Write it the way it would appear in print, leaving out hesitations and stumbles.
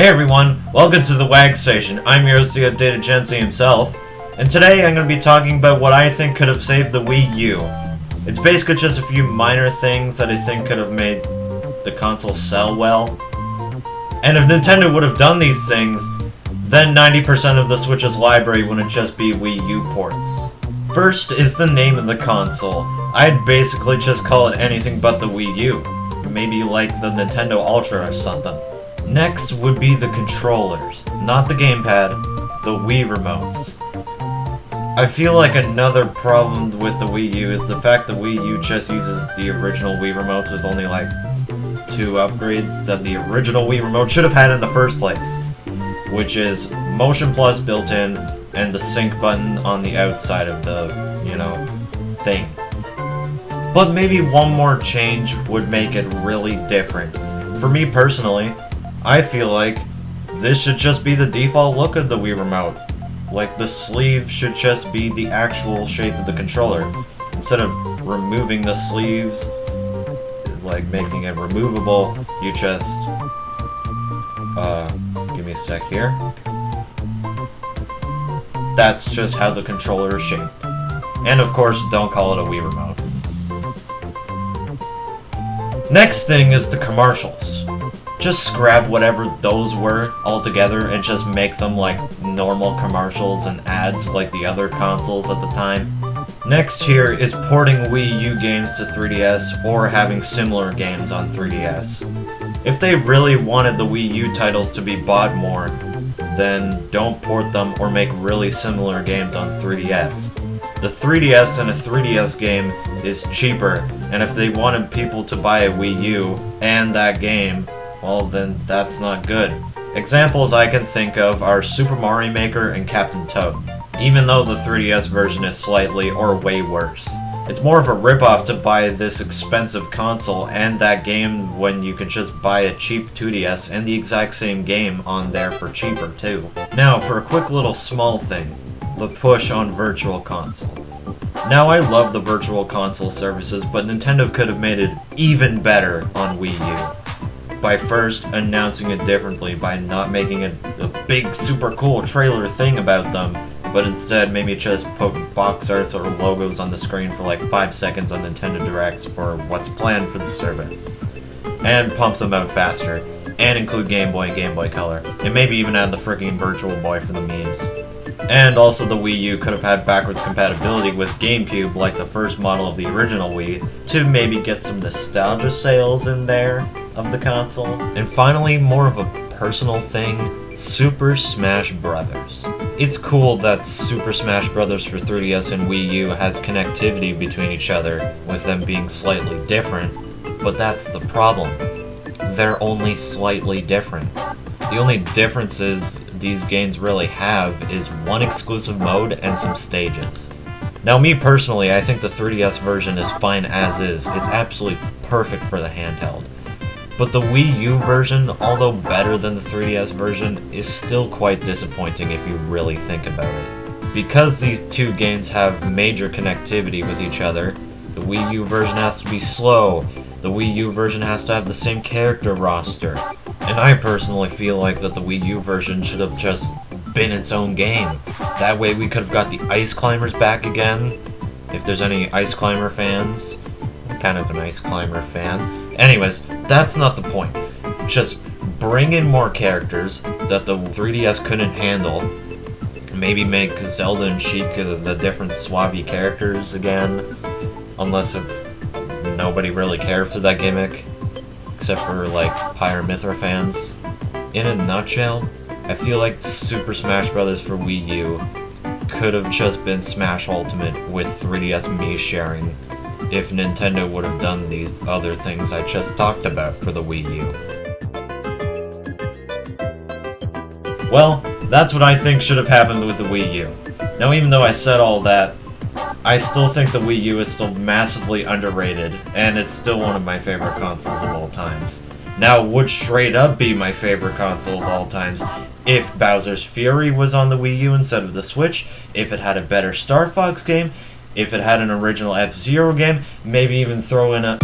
Hey everyone, welcome to the WAG Station. I'm your host, the Updated Gensi himself, and today I'm going to be talking about what I think could have saved the Wii U. It's basically just a few minor things that I think could have made the console sell well. And if Nintendo would have done these things, then 90% of the Switch's library wouldn't just be Wii U ports. First is the name of the console. I'd basically just call it anything but the Wii U. Maybe like the Nintendo Ultra or something. Next would be the controllers, not the gamepad, the Wii remotes. I feel like another problem with the Wii U is the fact that Wii U just uses the original Wii remotes with only like 2 upgrades that the original Wii remote should have had in the first place, which is Motion Plus built in and the sync button on the outside of the, thing. But maybe one more change would make it really different. For me personally, I feel like this should just be the default look of the Wii remote. Like, the sleeve should just be the actual shape of the controller. Instead of removing the sleeves, like making it removable, you just, give me a sec here. That's just how the controller is shaped. And of course, don't call it a Wii remote. Next thing is the commercials. Just scrap whatever those were altogether and just make them like normal commercials and ads like the other consoles at the time. Next here is porting Wii U games to 3DS or having similar games on 3DS. If they really wanted the Wii U titles to be bought more, then don't port them or make really similar games on 3DS. The 3DS and a 3DS game is cheaper, and if they wanted people to buy a Wii U and that game, well then that's not good. Examples I can think of are Super Mario Maker and Captain Toad, even though the 3DS version is slightly or way worse. It's more of a ripoff to buy this expensive console and that game when you can just buy a cheap 2DS and the exact same game on there for cheaper too. Now for a quick little small thing, the push on Virtual Console. Now I love the Virtual Console services, but Nintendo could have made it even better on Wii U. By first announcing it differently by not making it a big super cool trailer thing about them, but instead maybe just put box arts or logos on the screen for like 5 seconds on Nintendo Directs for what's planned for the service. And pump them out faster, and include Game Boy and Game Boy Color, and maybe even add the freaking Virtual Boy for the memes. And also the Wii U could have had backwards compatibility with GameCube like the first model of the original Wii, to maybe get some nostalgia sales in there of the console. And finally, more of a personal thing, Super Smash Bros. It's cool that Super Smash Bros. For 3DS and Wii U has connectivity between each other, with them being slightly different, but that's the problem. They're only slightly different. The only differences these games really have is one exclusive mode and some stages. Now me personally, I think the 3DS version is fine as is. It's absolutely perfect for the handheld. But the Wii U version, although better than the 3DS version, is still quite disappointing if you really think about it. Because these two games have major connectivity with each other, the Wii U version has to be slow, the Wii U version has to have the same character roster, and I personally feel like that the Wii U version should have just been its own game. That way we could have got the Ice Climbers back again, if there's any Ice Climber fans. I'm kind of an Ice Climber fan. Anyways, that's not the point. Just bring in more characters that the 3DS couldn't handle. Maybe make Zelda and Sheik the different Swabby characters again. Unless if nobody really cared for that gimmick. Except for, like, Pyra/Mythra fans. In a nutshell, I feel like Super Smash Bros. For Wii U could have just been Smash Ultimate with 3DS Mii sharing, if Nintendo would have done these other things I just talked about for the Wii U. Well, that's what I think should have happened with the Wii U. Now even though I said all that, I still think the Wii U is still massively underrated, and it's still one of my favorite consoles of all times. Now, would straight up be my favorite console of all times if Bowser's Fury was on the Wii U instead of the Switch, if it had a better Star Fox game, if it had an original F-Zero game, maybe even throw in a